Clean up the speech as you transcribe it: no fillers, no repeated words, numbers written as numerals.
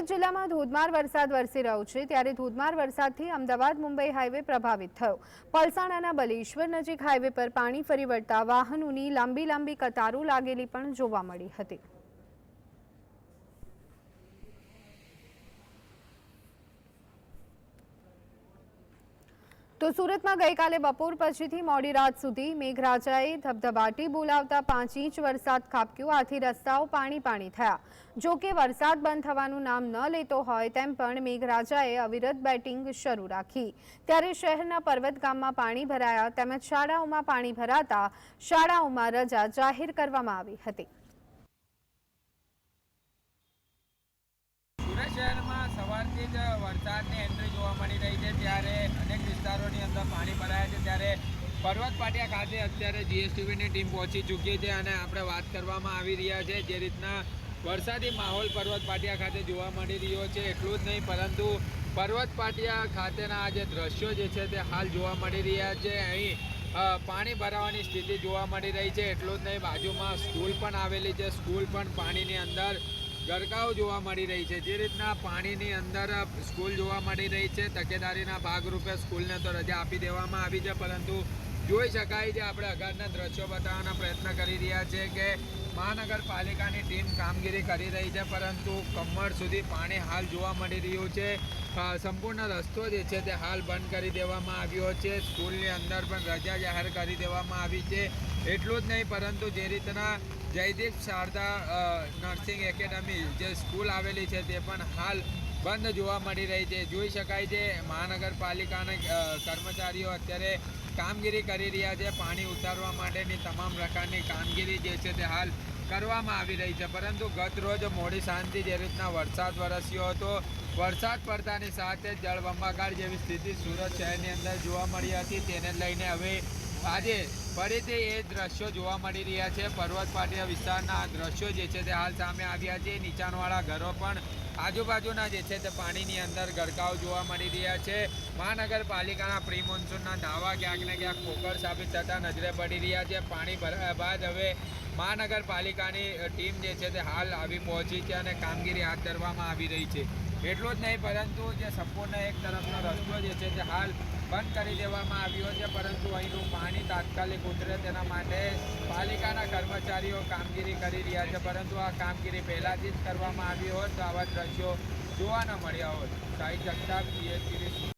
સુરત જિલ્લામાં ધોધમાર વરસાદ વરસી રહ્યો છે ત્યારે ધોધમાર વરસાદથી અમદાવાદ મુંબઈ હાઈવે પ્રભાવિત થયો। પલસાણાના બલેશ્વર નજીક હાઈવે પર પાણી ફરી વળતા વાહનોની લાંબી કતારો લાગેલી પણ જોવા મળી હતી। તો સુરતમાં ગઈકાલે બપોર પછીથી મોડી રાત સુધી મેઘરાજાએ ધબધબાટી બોલાવતા 5 ઇંચ વરસાદ ખાબક્યો। આથી રસ્તાઓ પાણી થયા। જો કે વરસાદ બંધ થવાનું નામ ન લેતો હોય તેમ પણ મેઘરાજાએ અવિરત બેટિંગ શરૂ રાખી। ત્યારે શહેરના પર્વત ગામમાં પાણી ભરાયા તેમજ શાળાઓમાં પાણી ભરાતા શાળાઓમાં રજા જાહેર કરવામાં આવી હતી। શહેરમાં સવારથી જ વરસાદની એન્ટ્રી જોવા મળી રહી છે ત્યારે અનેક વિસ્તારોની અંદર પાણી ભરાયા છે। ત્યારે પર્વત પાટિયા ખાતે અત્યારે જીએસટીવીની ટીમ પહોંચી ચૂકી છે અને આપણે વાત કરવામાં આવી રહ્યા છે જે રીતના વરસાદી માહોલ પર્વત પાટિયા ખાતે જોવા મળી રહ્યો છે। એટલું જ નહીં પરંતુ પર્વત પાટિયા ખાતેના આ જે દ્રશ્યો જે છે તે હાલ જોવા મળી રહ્યા છે। અહીં પાણી ભરાવાની સ્થિતિ જોવા મળી રહી છે। એટલું જ નહીં બાજુમાં સ્કૂલ પણ આવેલી છે, સ્કૂલ પણ પાણીની અંદર ગરકાવ જોવા મળી રહી છે। જે રીતના પાણીની અંદર સ્કૂલ જોવા મળી રહી છે તકેદારીના ભાગરૂપે સ્કૂલને તો રજા આપી દેવામાં આવી છે પરંતુ જોઈ શકાય છે આપણે આગળના દ્રશ્યો બતાવવાના પ્રયત્ન કરી રહ્યા છે કે મહાનગરપાલિકાની ટીમ કામગીરી કરી રહી છે પરંતુ કમર સુધી પાણી હાલ જોવા મળી રહ્યું છે। સંપૂર્ણ રસ્તો જે છે તે હાલ બંધ કરી દેવામાં આવ્યો છે। સ્કૂલની અંદર પણ રજા જાહેર કરી દેવામાં આવી છે। એટલું જ નહીં પરંતુ જે રીતના જયદીપ શારદા નર્સિંગ એકેડમી જે સ્કૂલ આવેલી છે તે પણ હાલ બંધ જોવા મળી રહી છે। જોઈ શકાય છે મહાનગરપાલિકાના કર્મચારીઓ અત્યારે કામગીરી કરી રહ્યા છે। પાણી ઉતારવા માટેની તમામ પ્રકારની કામગીરી જે છે તે હાલ કરવામાં આવી રહી છે પરંતુ ગત રોજ મોડી સાંજથી જે રીતના વરસાદ વરસ્યો હતો, વરસાદ પડતાની સાથે જળબંબાકાર જેવી સ્થિતિ સુરત શહેરની અંદર જોવા મળી હતી। તેને લઈને હવે આજે ફરીથી એ દ્રશ્યો જોવા મળી રહ્યા છે। પર્વત પાટિયા વિસ્તારના દ્રશ્યો જે છે તે હાલ સામે આવ્યા છે। નીચાણવાળા ઘરો પણ આજુબાજુના જે છે તે પાણીની અંદર ગરકાવ જોવા મળી રહ્યા છે। મહાનગરપાલિકાના પ્રી મોન્સૂનના દાવા ક્યાંક ને ક્યાંક પોકળ સાબિત થતા નજરે પડી રહ્યા છે। પાણી ભરાયા બાદ હવે મહાનગરપાલિકાની ટીમ જે છે તે હાલ આવી પહોંચી છે અને કામગીરી હાથ ધરવામાં આવી રહી છે। એટલું જ નહીં પરંતુ જે સંપૂર્ણ એક તરફનો રસ્તો જે છે તે હાલ બંધ કરી દેવામાં આવ્યો છે પરંતુ અહીંનું પાણી તાત્કાલિક ઉતરે તેના માટે પાલિકાના કર્મચારીઓ કામગીરી કરી રહ્યા છે પરંતુ આ કામગીરી પહેલાંથી જ કરવામાં આવી હોત તો આવા દ્રશ્યો જોવા ન મળ્યા હોત। સાહિત્ય જગતાપ, જીએસટીવી।